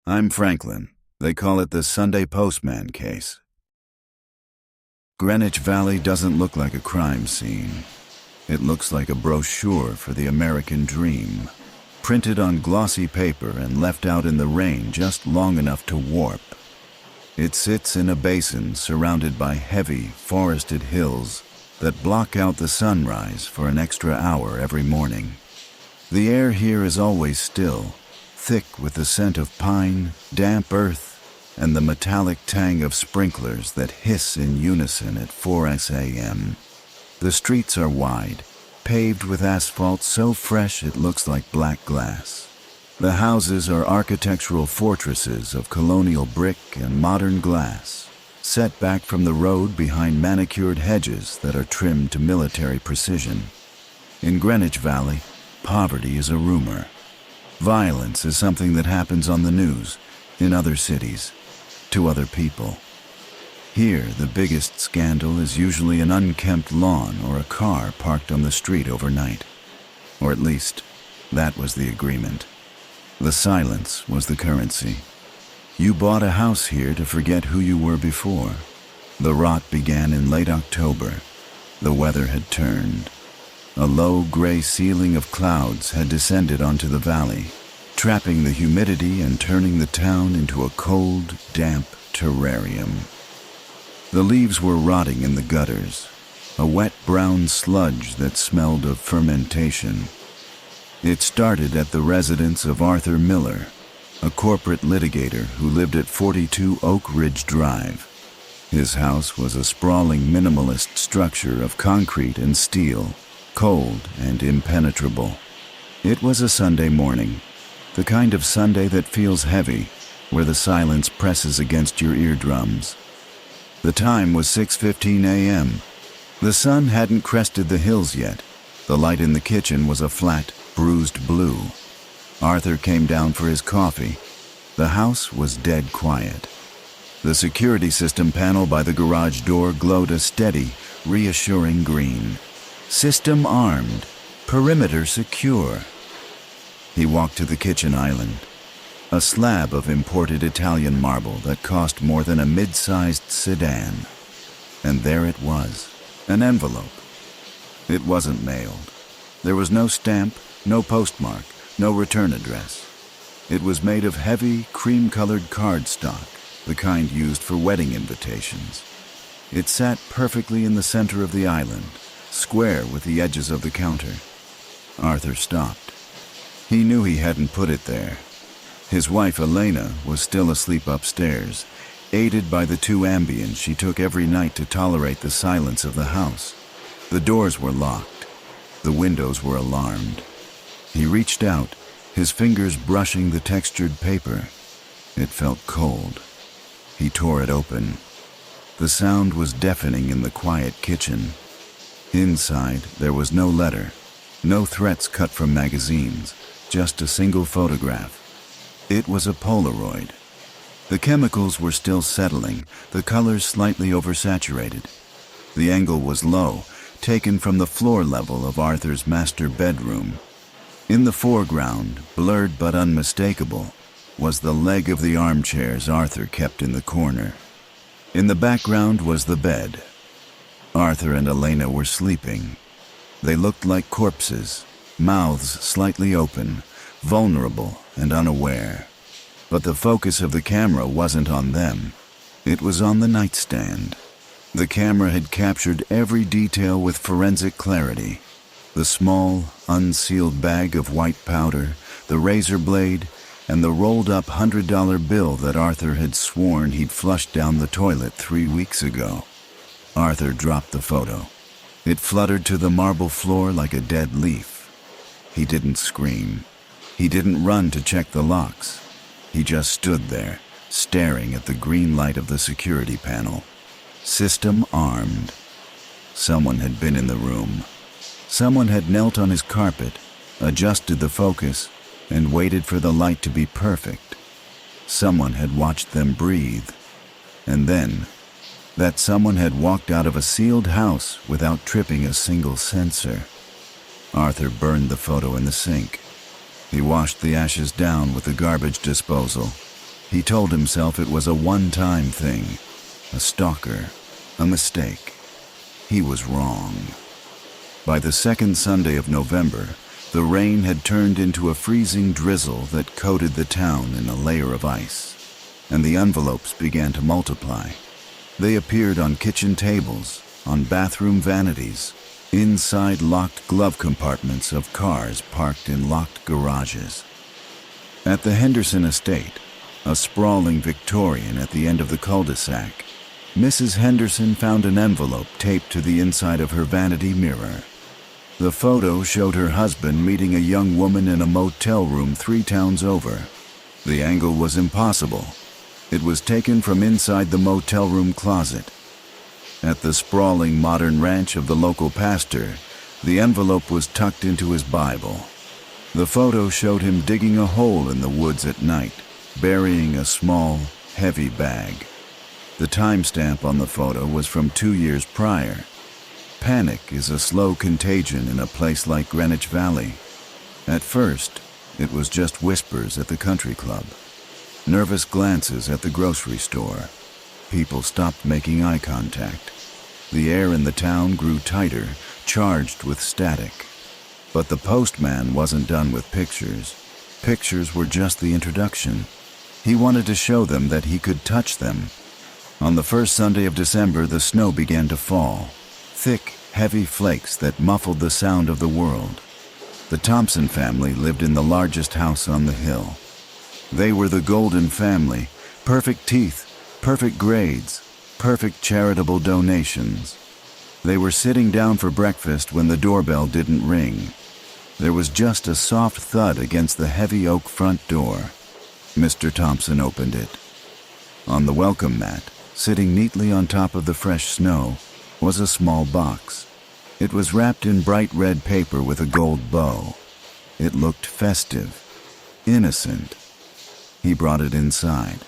I'm Franklin. They call it the Sunday Postman case. Greenwich Valley doesn't look like a crime scene. It looks like a brochure for the American dream, printed on glossy paper and left out in the rain just long enough to warp. It sits in a basin surrounded by heavy, forested hills that block out the sunrise for an extra hour every morning. The air here is always still, thick with the scent of pine, damp earth, and the metallic tang of sprinklers that hiss in unison at 4 a.m. The streets are wide, paved with asphalt so fresh it looks like black glass. The houses are architectural fortresses of colonial brick and modern glass, set back from the road behind manicured hedges that are trimmed to military precision. In Greenwich Valley, poverty is a rumor. Violence is something that happens on the news, in other cities, to other people. Here, the biggest scandal is usually an unkempt lawn or a car parked on the street overnight. Or at least, that was the agreement. The silence was the currency. You bought a house here to forget who you were before. The rot began in late October. The weather had turned. A low gray ceiling of clouds had descended onto the valley, trapping the humidity and turning the town into a cold, damp terrarium. The leaves were rotting in the gutters, a wet brown sludge that smelled of fermentation. It started at the residence of Arthur Miller, a corporate litigator who lived at 42 Oak Ridge Drive. His house was a sprawling minimalist structure of concrete and steel, cold and impenetrable. It was a Sunday morning, the kind of Sunday that feels heavy, where the silence presses against your eardrums. The time was 6:15 a.m. The sun hadn't crested the hills yet. The light in the kitchen was a flat, bruised blue. Arthur came down for his coffee. The house was dead quiet. The security system panel by the garage door glowed a steady, reassuring green. System armed. Perimeter secure. He walked to the kitchen island, a slab of imported Italian marble that cost more than a mid-sized sedan. And there it was, an envelope. It wasn't mailed. There was no stamp, no postmark, no return address. It was made of heavy, cream-colored cardstock, the kind used for wedding invitations. It sat perfectly in the center of the island, square with the edges of the counter. Arthur stopped. He knew he hadn't put it there. His wife, Elena, was still asleep upstairs, aided by the 2 Ambiens she took every night to tolerate the silence of the house. The doors were locked. The windows were alarmed. He reached out, his fingers brushing the textured paper. It felt cold. He tore it open. The sound was deafening in the quiet kitchen. Inside, there was no letter, no threats cut from magazines, just a single photograph. It was a Polaroid. The chemicals were still settling, the colors slightly oversaturated. The angle was low, taken from the floor level of Arthur's master bedroom. In the foreground, blurred but unmistakable, was the leg of the armchairs Arthur kept in the corner. In the background was the bed. Arthur and Elena were sleeping. They looked like corpses, mouths slightly open, vulnerable and unaware. But the focus of the camera wasn't on them. It was on the nightstand. The camera had captured every detail with forensic clarity. The small, unsealed bag of white powder, the razor blade, and the rolled-up $100 bill that Arthur had sworn he'd flushed down the toilet 3 weeks ago. Arthur dropped the photo. It fluttered to the marble floor like a dead leaf. He didn't scream. He didn't run to check the locks. He just stood there, staring at the green light of the security panel. System armed. Someone had been in the room. Someone had knelt on his carpet, adjusted the focus, and waited for the light to be perfect. Someone had watched them breathe. And then, that someone had walked out of a sealed house without tripping a single sensor. Arthur burned the photo in the sink. He washed the ashes down with the garbage disposal. He told himself it was a one-time thing, a stalker, a mistake. He was wrong. By the second Sunday of November, the rain had turned into a freezing drizzle that coated the town in a layer of ice, and the envelopes began to multiply. They appeared on kitchen tables, on bathroom vanities, inside locked glove compartments of cars parked in locked garages. At the Henderson estate, a sprawling Victorian at the end of the cul-de-sac, Mrs. Henderson found an envelope taped to the inside of her vanity mirror. The photo showed her husband meeting a young woman in a motel room 3 towns over. The angle was impossible. It was taken from inside the motel room closet. At the sprawling modern ranch of the local pastor, the envelope was tucked into his Bible. The photo showed him digging a hole in the woods at night, burying a small, heavy bag. The timestamp on the photo was from 2 years prior. Panic is a slow contagion in a place like Greenwich Valley. At first, it was just whispers at the country club, nervous glances at the grocery store. People stopped making eye contact. The air in the town grew tighter, charged with static. But the postman wasn't done with pictures. Pictures were just the introduction. He wanted to show them that he could touch them. On the first Sunday of December, the snow began to fall. Thick, heavy flakes that muffled the sound of the world. The Thompson family lived in the largest house on the hill. They were the Golden family, perfect teeth, perfect grades, perfect charitable donations. They were sitting down for breakfast when the doorbell didn't ring. There was just a soft thud against the heavy oak front door. Mr. Thompson opened it. On the welcome mat, sitting neatly on top of the fresh snow, was a small box. It was wrapped in bright red paper with a gold bow. It looked festive, innocent. He brought it inside.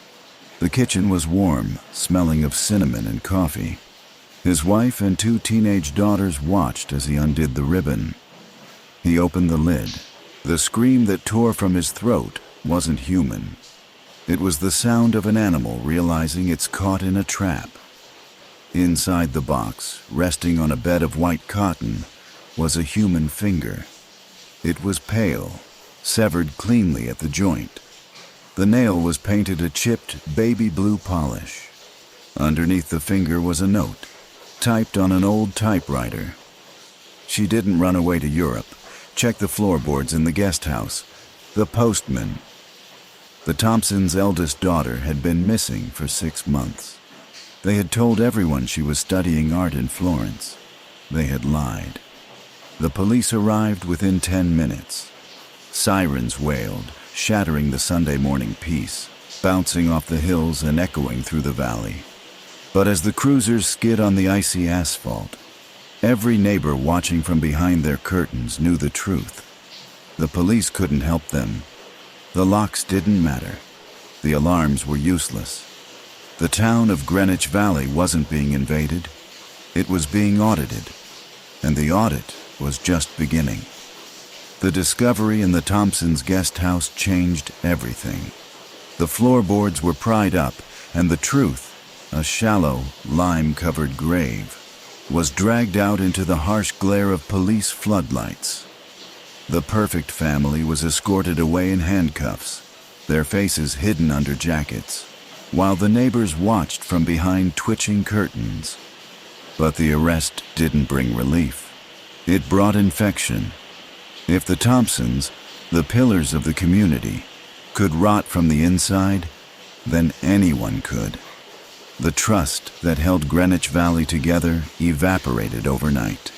The kitchen was warm, smelling of cinnamon and coffee. His wife and 2 teenage daughters watched as he undid the ribbon. He opened the lid. The scream that tore from his throat wasn't human. It was the sound of an animal realizing it's caught in a trap. Inside the box, resting on a bed of white cotton, was a human finger. It was pale, severed cleanly at the joint. The nail was painted a chipped baby blue polish. Underneath the finger was a note, typed on an old typewriter. She didn't run away to Europe. Check the floorboards in the guest house. The Postman. The Thompsons' eldest daughter had been missing for 6 months. They had told everyone she was studying art in Florence. They had lied. The police arrived within 10 minutes. Sirens wailed, shattering the Sunday morning peace, bouncing off the hills and echoing through the valley. But as the cruisers skid on the icy asphalt, every neighbor watching from behind their curtains knew the truth. The police couldn't help them. The locks didn't matter. The alarms were useless. The town of Greenwich Valley wasn't being invaded. It was being audited. And the audit was just beginning. The discovery in the Thompsons' guest house changed everything. The floorboards were pried up, and the truth, a shallow, lime-covered grave, was dragged out into the harsh glare of police floodlights. The perfect family was escorted away in handcuffs, their faces hidden under jackets, while the neighbors watched from behind twitching curtains. But the arrest didn't bring relief. It brought infection. If the Thompsons, the pillars of the community, could rot from the inside, then anyone could. The trust that held Greenwich Valley together evaporated overnight.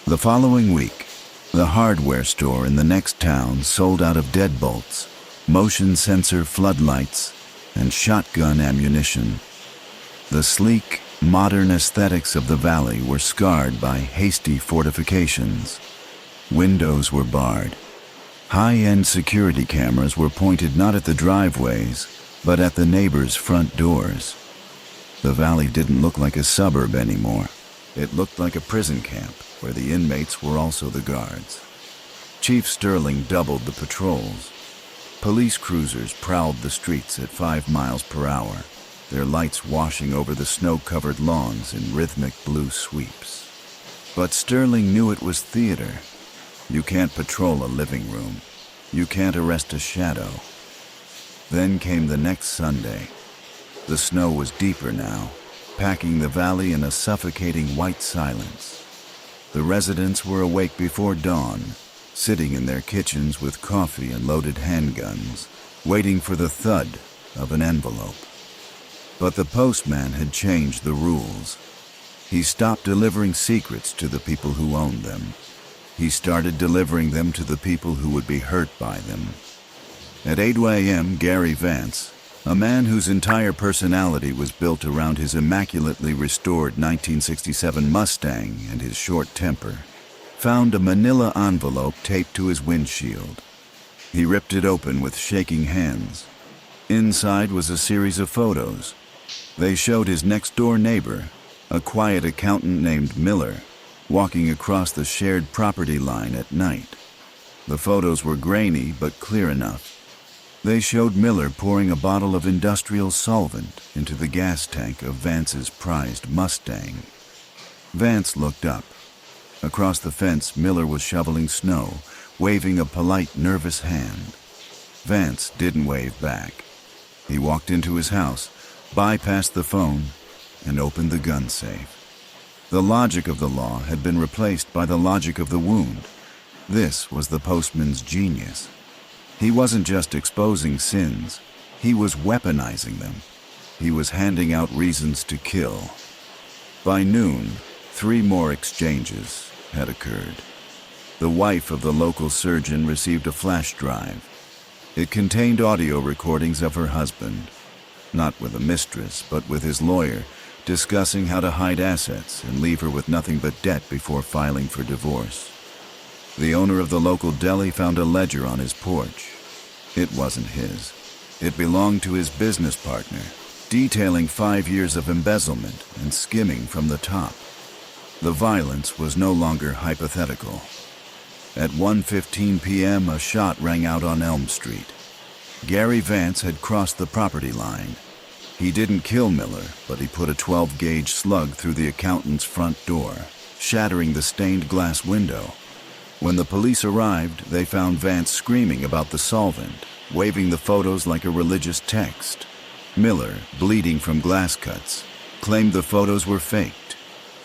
The following week, the hardware store in the next town sold out of deadbolts, motion sensor floodlights, and shotgun ammunition. The sleek, modern aesthetics of the valley were scarred by hasty fortifications. Windows were barred. High-end security cameras were pointed not at the driveways, but at the neighbors' front doors. The valley didn't look like a suburb anymore. It looked like a prison camp, where the inmates were also the guards. Chief Sterling doubled the patrols. Police cruisers prowled the streets at 5 miles per hour, their lights washing over the snow-covered lawns in rhythmic blue sweeps. But Sterling knew it was theater. You can't patrol a living room. You can't arrest a shadow. Then came the next Sunday. The snow was deeper now, packing the valley in a suffocating white silence. The residents were awake before dawn, sitting in their kitchens with coffee and loaded handguns, waiting for the thud of an envelope. But the postman had changed the rules. He stopped delivering secrets to the people who owned them. He started delivering them to the people who would be hurt by them. At 8 a.m., Gary Vance, a man whose entire personality was built around his immaculately restored 1967 Mustang and his short temper, found a manila envelope taped to his windshield. He ripped it open with shaking hands. Inside was a series of photos. They showed his next-door neighbor, a quiet accountant named Miller, walking across the shared property line at night. The photos were grainy but clear enough. They showed Miller pouring a bottle of industrial solvent into the gas tank of Vance's prized Mustang. Vance looked up. Across the fence, Miller was shoveling snow, waving a polite, nervous hand. Vance didn't wave back. He walked into his house, bypassed the phone, and opened the gun safe. The logic of the law had been replaced by the logic of the wound. This was the postman's genius. He wasn't just exposing sins, he was weaponizing them. He was handing out reasons to kill. By noon, 3 more exchanges had occurred. The wife of the local surgeon received a flash drive. It contained audio recordings of her husband, not with a mistress, but with his lawyer, discussing how to hide assets and leave her with nothing but debt before filing for divorce. The owner of the local deli found a ledger on his porch. It wasn't his. It belonged to his business partner, detailing 5 years of embezzlement and skimming from the top. The violence was no longer hypothetical. At 1:15 p.m., a shot rang out on Elm Street. Gary Vance had crossed the property line. He didn't kill Miller, but he put a 12-gauge slug through the accountant's front door, shattering the stained glass window. When the police arrived, they found Vance screaming about the solvent, waving the photos like a religious text. Miller, bleeding from glass cuts, claimed the photos were faked,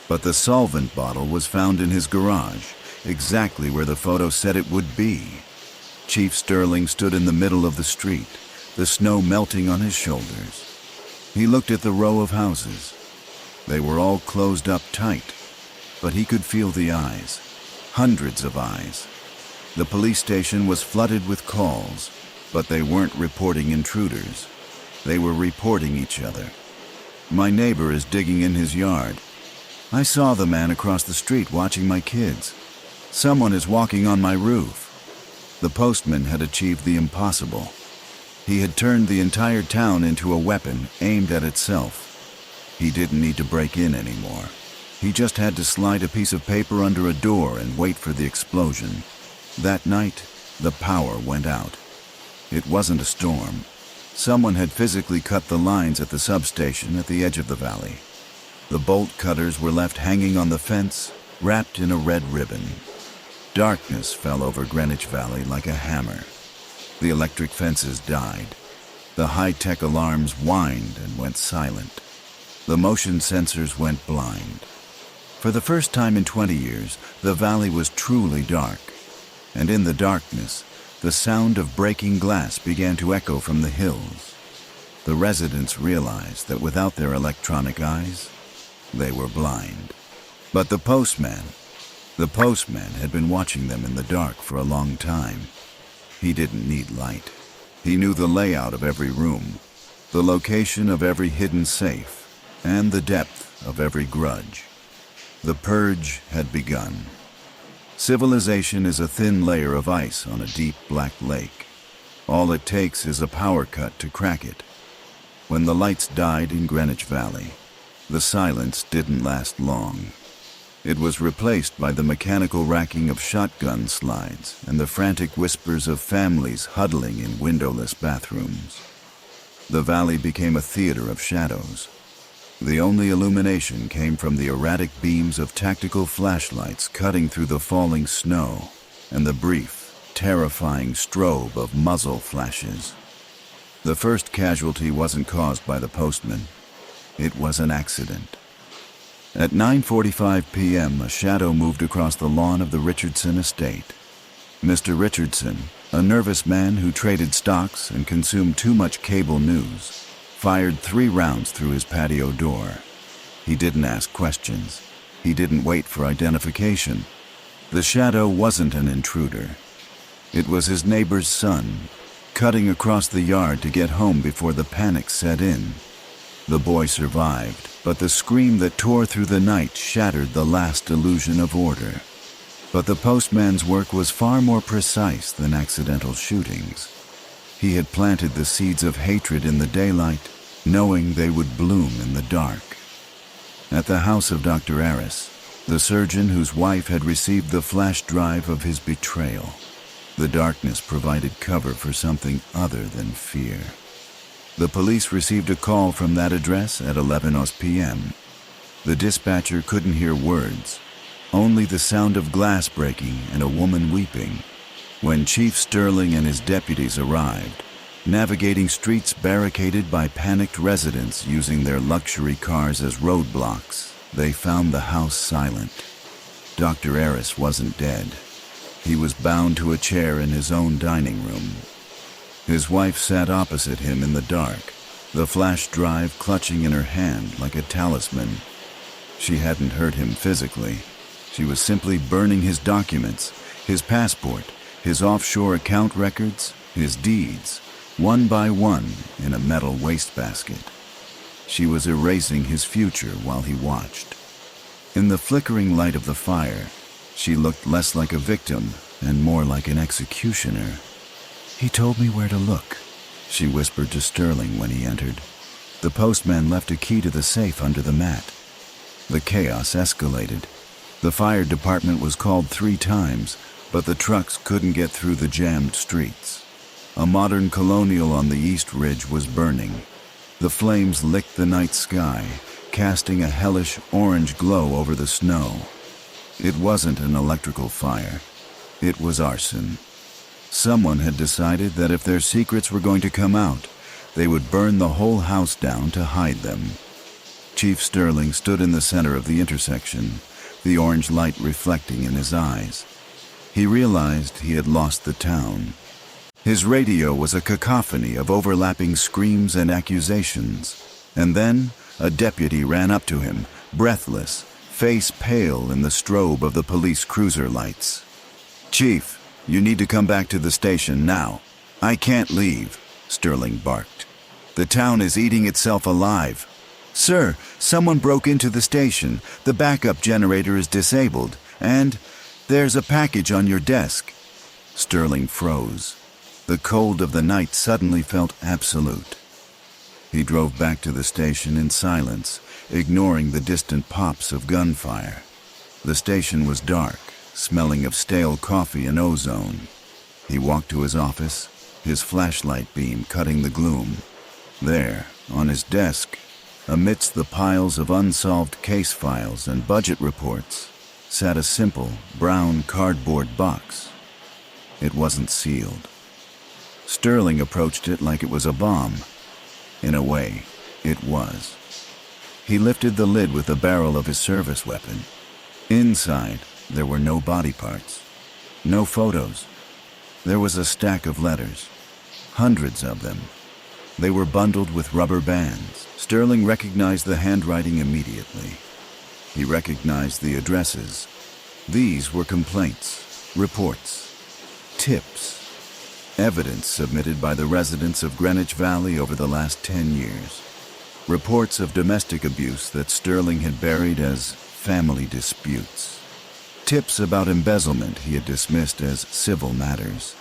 but the solvent bottle was found in his garage, exactly where the photo said it would be. Chief Sterling stood in the middle of the street, the snow melting on his shoulders. He looked at the row of houses. They were all closed up tight, but he could feel the eyes. Hundreds of eyes. The police station was flooded with calls, but they weren't reporting intruders. They were reporting each other. My neighbor is digging in his yard. I saw the man across the street watching my kids. Someone is walking on my roof. The postman had achieved the impossible. He had turned the entire town into a weapon aimed at itself. He didn't need to break in anymore. He just had to slide a piece of paper under a door and wait for the explosion. That night, the power went out. It wasn't a storm. Someone had physically cut the lines at the substation at the edge of the valley. The bolt cutters were left hanging on the fence, wrapped in a red ribbon. Darkness fell over Greenwich Valley like a hammer. The electric fences died. The high-tech alarms whined and went silent. The motion sensors went blind. For the first time in 20 years, the valley was truly dark. And in the darkness, the sound of breaking glass began to echo from the hills. The residents realized that without their electronic eyes, they were blind. But the postman had been watching them in the dark for a long time. He didn't need light. He knew the layout of every room, the location of every hidden safe, and the depth of every grudge. The purge had begun. Civilization is a thin layer of ice on a deep black lake. All it takes is a power cut to crack it. When the lights died in Greenwich Valley, the silence didn't last long. It was replaced by the mechanical racking of shotgun slides and the frantic whispers of families huddling in windowless bathrooms. The valley became a theater of shadows. The only illumination came from the erratic beams of tactical flashlights cutting through the falling snow and the brief, terrifying strobe of muzzle flashes. The first casualty wasn't caused by the postman. It was an accident. At 9:45 p.m., a shadow moved across the lawn of the Richardson estate. Mr. Richardson, a nervous man who traded stocks and consumed too much cable news, fired 3 rounds through his patio door. He didn't ask questions. He didn't wait for identification. The shadow wasn't an intruder. It was his neighbor's son, cutting across the yard to get home before the panic set in. The boy survived, but the scream that tore through the night shattered the last illusion of order. But the postman's work was far more precise than accidental shootings. He had planted the seeds of hatred in the daylight, knowing they would bloom in the dark. At the house of Dr. Aris, the surgeon whose wife had received the flash drive of his betrayal, the darkness provided cover for something other than fear. The police received a call from that address at 11 p.m. The dispatcher couldn't hear words, only the sound of glass breaking and a woman weeping. When Chief Sterling and his deputies arrived, navigating streets barricaded by panicked residents using their luxury cars as roadblocks, they found the house silent. Dr. Aris wasn't dead. He was bound to a chair in his own dining room. His wife sat opposite him in the dark, the flash drive clutching in her hand like a talisman. She hadn't hurt him physically. She was simply burning his documents, his passport, his offshore account records, his deeds, one by one in a metal wastebasket. She was erasing his future while he watched. In the flickering light of the fire, she looked less like a victim and more like an executioner. "He told me where to look," she whispered to Sterling when he entered. The postman left a key to the safe under the mat. The chaos escalated. The fire department was called 3 times, but the trucks couldn't get through the jammed streets. A modern colonial on the East Ridge was burning. The flames licked the night sky, casting a hellish orange glow over the snow. It wasn't an electrical fire. It was arson. Someone had decided that if their secrets were going to come out, they would burn the whole house down to hide them. Chief Sterling stood in the center of the intersection, the orange light reflecting in his eyes. He realized he had lost the town. His radio was a cacophony of overlapping screams and accusations. And then a deputy ran up to him, breathless, face pale in the strobe of the police cruiser lights. "Chief, you need to come back to the station now." "I can't leave," Sterling barked. "The town is eating itself alive." "Sir, someone broke into the station. The backup generator is disabled. And there's a package on your desk." Sterling froze. The cold of the night suddenly felt absolute. He drove back to the station in silence, ignoring the distant pops of gunfire. The station was dark, smelling of stale coffee and ozone. He walked to his office, his flashlight beam cutting the gloom. There, on his desk, amidst the piles of unsolved case files and budget reports, sat a simple, brown cardboard box. It wasn't sealed. Sterling approached it like it was a bomb. In a way, it was. He lifted the lid with the barrel of his service weapon. Inside, there were no body parts, no photos. There was a stack of letters, hundreds of them. They were bundled with rubber bands. Sterling recognized the handwriting immediately. He recognized the addresses. These were complaints, reports, tips, evidence submitted by the residents of Greenwich Valley over the last 10 years. Reports of domestic abuse that Sterling had buried as family disputes. Tips about embezzlement he had dismissed as civil matters.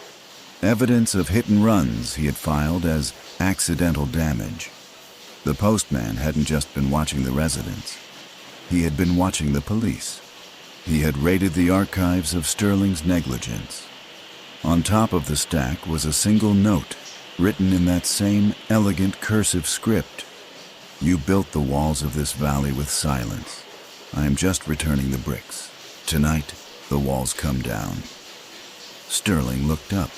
Evidence of hit and runs he had filed as accidental damage. The postman hadn't just been watching the residents. He had been watching the police. He had raided the archives of Sterling's negligence. On top of the stack was a single note, written in that same elegant cursive script. "You built the walls of this valley with silence. I am just returning the bricks. Tonight, the walls come down." Sterling looked up.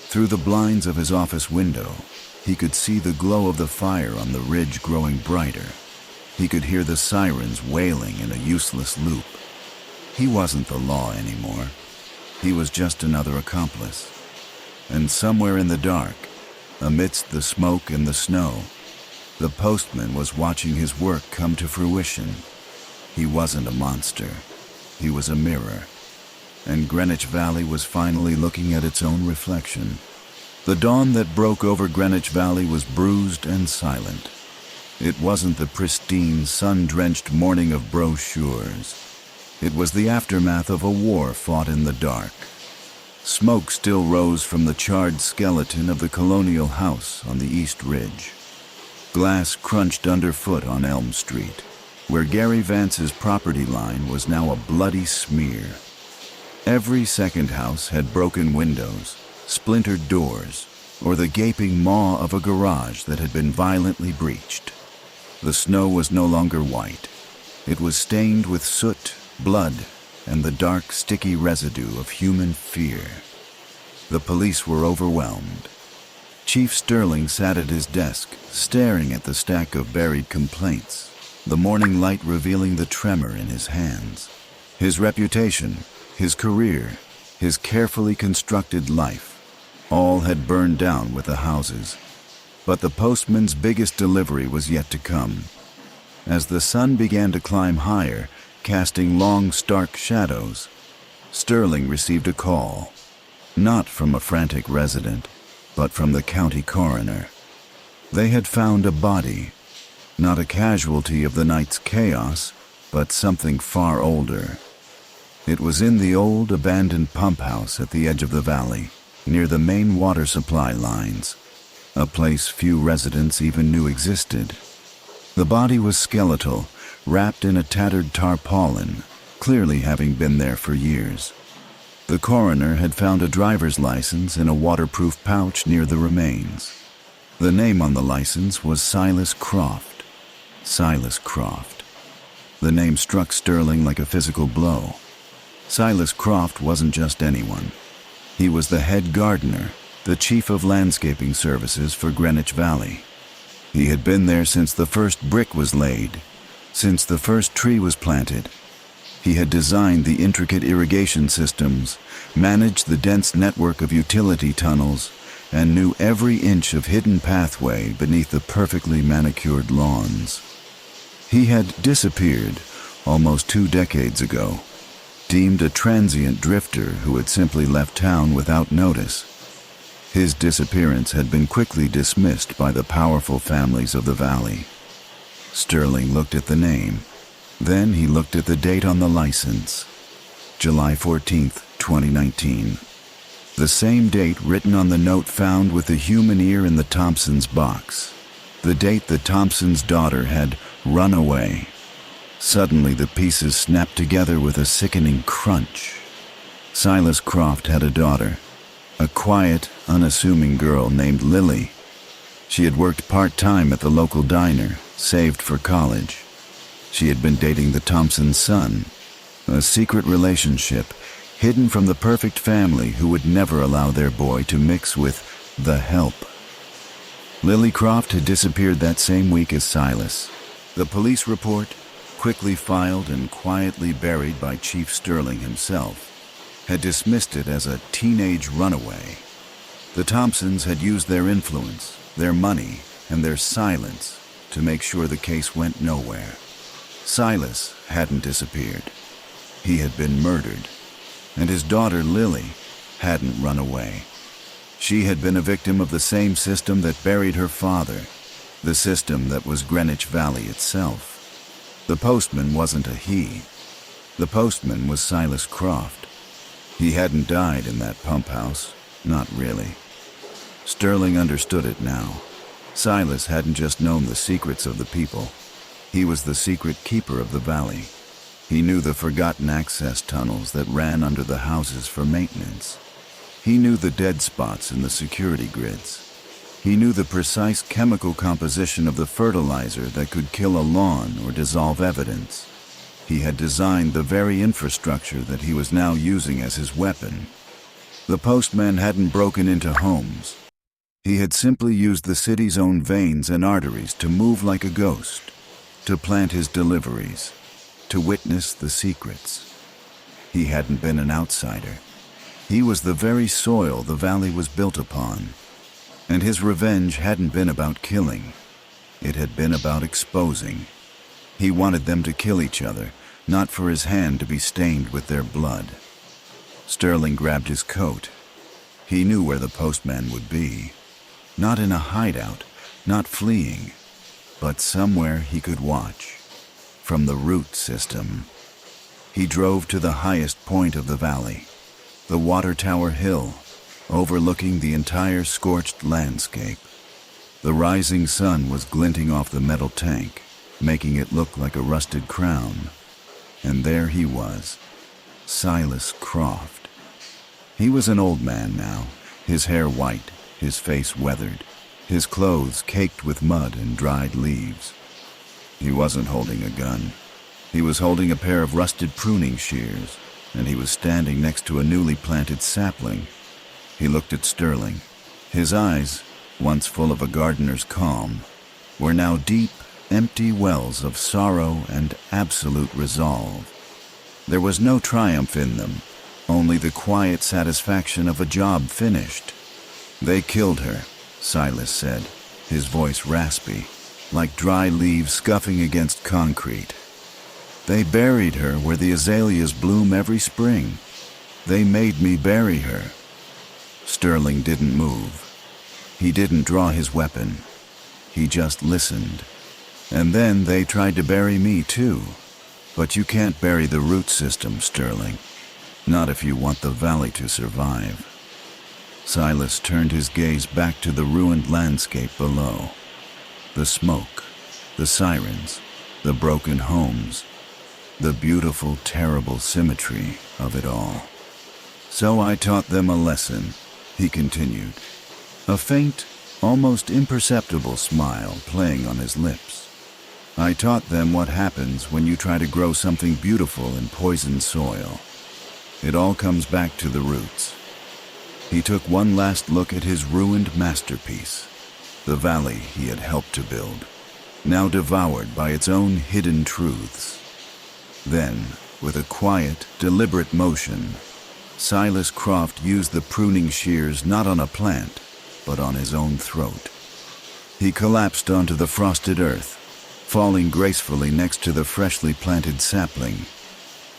Through the blinds of his office window, he could see the glow of the fire on the ridge growing brighter. He could hear the sirens wailing in a useless loop. He wasn't the law anymore. He was just another accomplice. And somewhere in the dark, amidst the smoke and the snow, the postman was watching his work come to fruition. He wasn't a monster. He was a mirror. And Greenwich Valley was finally looking at its own reflection. The dawn that broke over Greenwich Valley was bruised and silent. It wasn't the pristine, sun-drenched morning of brochures. It was the aftermath of a war fought in the dark. Smoke still rose from the charred skeleton of the colonial house on the East Ridge. Glass crunched underfoot on Elm Street, where Gary Vance's property line was now a bloody smear. Every second house had broken windows, splintered doors, or the gaping maw of a garage that had been violently breached. The snow was no longer white. It was stained with soot, blood, and the dark, sticky residue of human fear. The police were overwhelmed. Chief Sterling sat at his desk, staring at the stack of buried complaints, the morning light revealing the tremor in his hands. His reputation, his career, his carefully constructed life, all had burned down with the houses. But the postman's biggest delivery was yet to come. As the sun began to climb higher, casting long, stark shadows, Sterling received a call, not from a frantic resident, but from the county coroner. They had found a body, not a casualty of the night's chaos, but something far older. It was in the old, abandoned pump house at the edge of the valley, near the main water supply lines, a place few residents even knew existed. The body was skeletal, wrapped in a tattered tarpaulin, clearly having been there for years. The coroner had found a driver's license in a waterproof pouch near the remains. The name on the license was Silas Croft. Silas Croft. The name struck Sterling like a physical blow. Silas Croft wasn't just anyone. He was the head gardener, the chief of landscaping services for Greenwich Valley. He had been there since the first brick was laid, since the first tree was planted. He had designed the intricate irrigation systems, managed the dense network of utility tunnels, and knew every inch of hidden pathway beneath the perfectly manicured lawns. He had disappeared almost 2 decades ago, deemed a transient drifter who had simply left town without notice. His disappearance had been quickly dismissed by the powerful families of the valley. Sterling looked at the name. Then he looked at the date on the license, July 14th, 2019. The same date written on the note found with the human ear in the Thompsons' box. The date that Thompson's daughter had run away. Suddenly the pieces snapped together with a sickening crunch. Silas Croft had a daughter, a quiet, unassuming girl named Lily. She had worked part-time at the local diner, saved for college. She had been dating the Thompsons' son, a secret relationship hidden from the perfect family who would never allow their boy to mix with the help. Lily Croft had disappeared that same week as Silas. The police report, quickly filed and quietly buried by Chief Sterling himself, had dismissed it as a teenage runaway. The Thompsons had used their influence, their money, and their silence to make sure the case went nowhere. Silas hadn't disappeared. He had been murdered, and his daughter Lily hadn't run away. She had been a victim of the same system that buried her father, the system that was Greenwich Valley itself. The postman wasn't a he. The postman was Silas Croft. He hadn't died in that pump house, not really. Sterling understood it now. Silas hadn't just known the secrets of the people. He was the secret keeper of the valley. He knew the forgotten access tunnels that ran under the houses for maintenance. He knew the dead spots in the security grids. He knew the precise chemical composition of the fertilizer that could kill a lawn or dissolve evidence. He had designed the very infrastructure that he was now using as his weapon. The postman hadn't broken into homes. He had simply used the city's own veins and arteries to move like a ghost, to plant his deliveries, to witness the secrets. He hadn't been an outsider. He was the very soil the valley was built upon. And his revenge hadn't been about killing. It had been about exposing. He wanted them to kill each other, not for his hand to be stained with their blood. Sterling grabbed his coat. He knew where the postman would be. Not in a hideout, not fleeing, but somewhere he could watch. From the root system. He drove to the highest point of the valley, the Water Tower Hill, overlooking the entire scorched landscape. The rising sun was glinting off the metal tank, making it look like a rusted crown. And there he was, Silas Croft. He was an old man now, his hair white, his face weathered, his clothes caked with mud and dried leaves. He wasn't holding a gun. He was holding a pair of rusted pruning shears, and he was standing next to a newly planted sapling. He looked at Sterling. His eyes, once full of a gardener's calm, were now deep, empty wells of sorrow and absolute resolve. There was no triumph in them, only the quiet satisfaction of a job finished. "They killed her," Silas said, his voice raspy, like dry leaves scuffing against concrete. "They buried her where the azaleas bloom every spring. They made me bury her." Sterling didn't move. He didn't draw his weapon. He just listened. "And then they tried to bury me too. But you can't bury the root system, Sterling. Not if you want the valley to survive." Silas turned his gaze back to the ruined landscape below. The smoke, the sirens, the broken homes, the beautiful, terrible symmetry of it all. "So I taught them a lesson," he continued, a faint, almost imperceptible smile playing on his lips. "I taught them what happens when you try to grow something beautiful in poisoned soil. It all comes back to the roots." He took one last look at his ruined masterpiece, the valley he had helped to build, now devoured by its own hidden truths. Then, with a quiet, deliberate motion, Silas Croft used the pruning shears not on a plant, but on his own throat. He collapsed onto the frosted earth, falling gracefully next to the freshly planted sapling.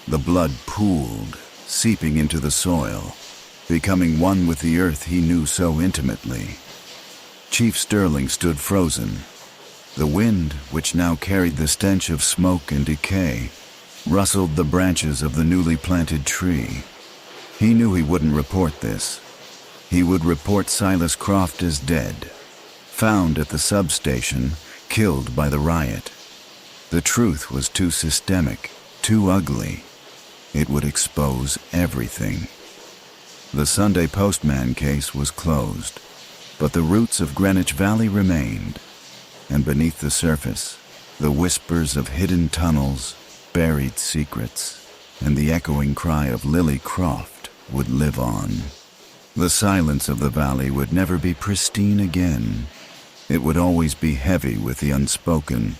The blood pooled, seeping into the soil, becoming one with the earth he knew so intimately. Chief Sterling stood frozen. The wind, which now carried the stench of smoke and decay, rustled the branches of the newly planted tree. He knew he wouldn't report this. He would report Silas Croft as dead, found at the substation, killed by the riot. The truth was too systemic, too ugly. It would expose everything. The Sunday Postman case was closed, but the roots of Greenwich Valley remained, and beneath the surface, the whispers of hidden tunnels, buried secrets, and the echoing cry of Lily Croft would live on. The silence of the valley would never be pristine again. It would always be heavy with the unspoken,